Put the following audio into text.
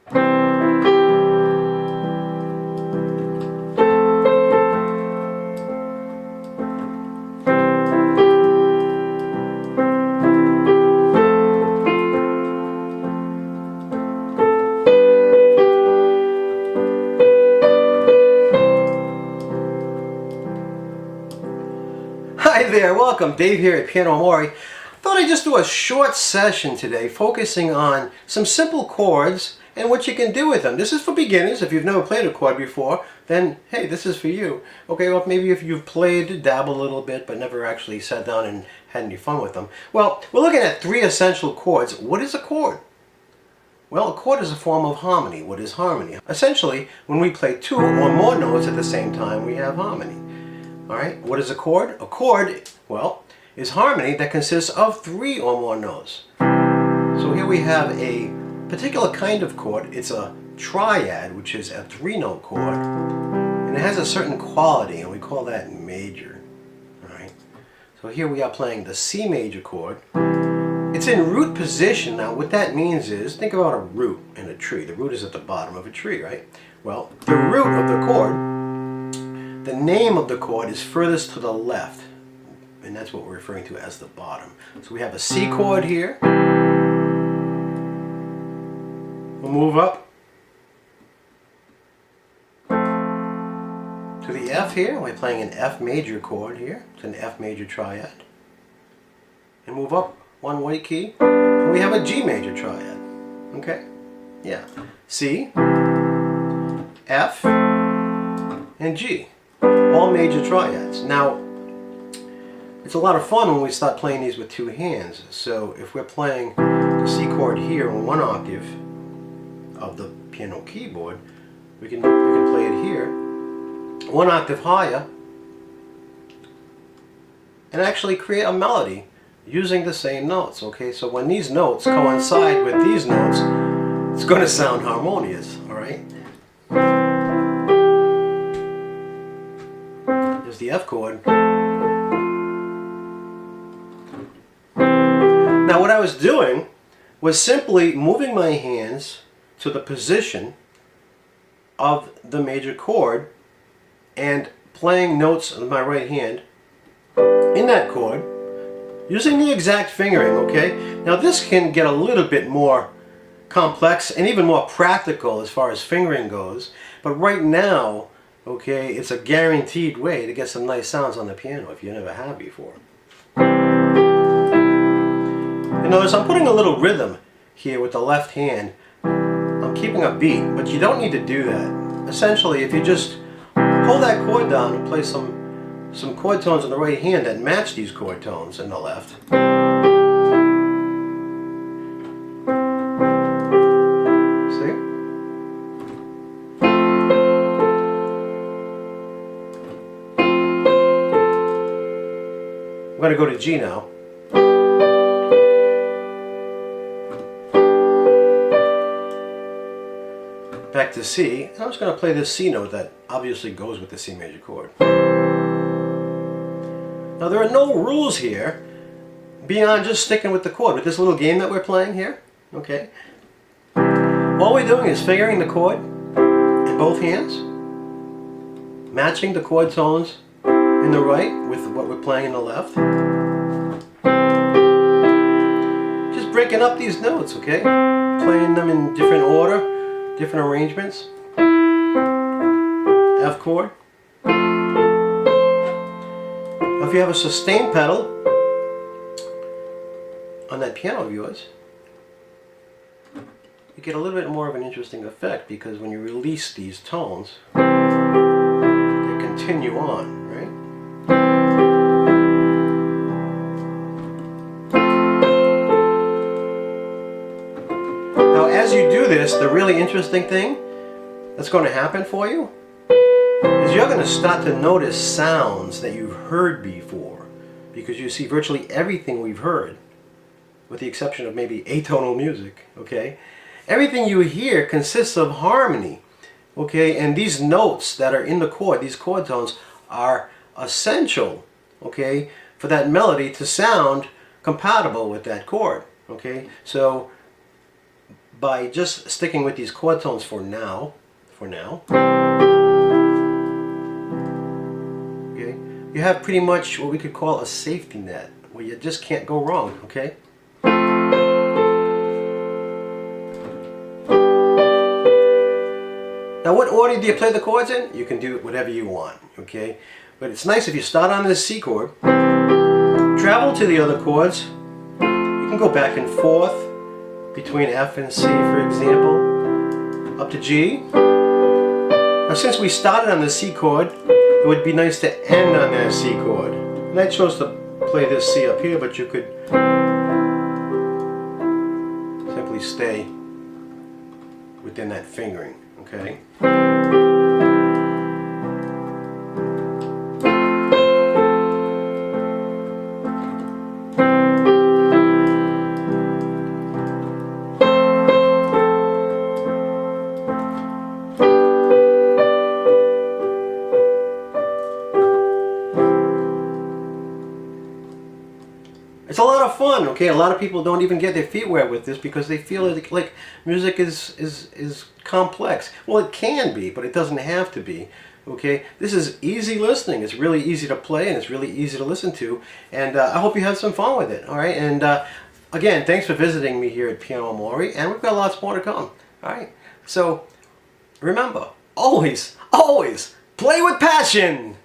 Hi there, welcome. Dave here at Piano Amore. Thought I'd just do a short session today focusing on some simple chords and what you can do with them. This is for beginners. If you've never played a chord before, then hey, this is for you. Okay, well maybe if you've played, dabbled a little bit, but never actually sat down and had any fun with them. Well, we're looking at three essential chords. What is a chord? Well, a chord is a form of harmony. What is harmony? Essentially, when we play two or more notes at the same time, we have harmony. Alright, what is a chord? A chord, well, is harmony that consists of three or more notes. So here we have a particular kind of chord. It's a triad, which is a three-note chord. And it has a certain quality, and we call that major. Alright, so here we are playing the C major chord. It's in root position. Now what that means is, think about a root in a tree. The root is at the bottom of a tree, right? Well, the root of the chord, the name of the chord is furthest to the left, and that's what we're referring to as the bottom. So we have a C chord here. We'll move up to the F here. We're playing an F major chord here. It's an F major triad. And move up one white key, and we have a G major triad. Okay? Yeah. C, F, and G. All major triads. Now, it's a lot of fun when we start playing these with two hands. So if we're playing the C chord here on one octave of the piano keyboard, we can play it here one octave higher and actually create a melody using the same notes. Okay, so when these notes coincide with these notes, it's going to sound harmonious. All right. There's the F chord. Now what I was doing was simply moving my hands to the position of the major chord and playing notes with my right hand in that chord using the exact fingering, okay? Now this can get a little bit more complex and even more practical as far as fingering goes, but right now, okay, it's a guaranteed way to get some nice sounds on the piano if you never have before. You notice I'm putting a little rhythm here with the left hand. I'm keeping a beat, but you don't need to do that. Essentially, if you just pull that chord down and play some chord tones on the right hand that match these chord tones in the left. I'm going to go to G now. Back to C. I'm just going to play this C note that obviously goes with the C major chord. Now there are no rules here beyond just sticking with the chord. With this little game that we're playing here, okay? All we're doing is fingering the chord in both hands, matching the chord tones in the right with what we're playing in the left. Just breaking up these notes, okay? Playing them in different order, different arrangements. F chord. Now if you have a sustain pedal on that piano of yours, you get a little bit more of an interesting effect because when you release these tones, they continue on, right? Now as you do this, the really interesting thing that's going to happen for you is you're going to start to notice sounds that you've heard before, because you see virtually everything we've heard, with the exception of maybe atonal music, okay? Everything you hear consists of harmony, okay? And these notes that are in the chord, these chord tones, are essential, okay, for that melody to sound compatible with that chord, okay? So by just sticking with these chord tones for now. Okay, you have pretty much what we could call a safety net, where you just can't go wrong. Okay. Now, what order do you play the chords in? You can do whatever you want. Okay, but it's nice if you start on the C chord, travel to the other chords. You can go back and forth between F and C, for example, up to G. Now, since we started on the C chord, it would be nice to end on that C chord. And I chose to play this C up here, but you could simply stay within that fingering, okay? It's a lot of fun, okay? A lot of people don't even get their feet wet with this because they feel like music is complex. Well, it can be, but it doesn't have to be, okay? This is easy listening. It's really easy to play, and it's really easy to listen to. And I hope you had some fun with it, all right? And again, thanks for visiting me here at Piano Amore, and we've got lots more to come, all right? So remember, always, always play with passion!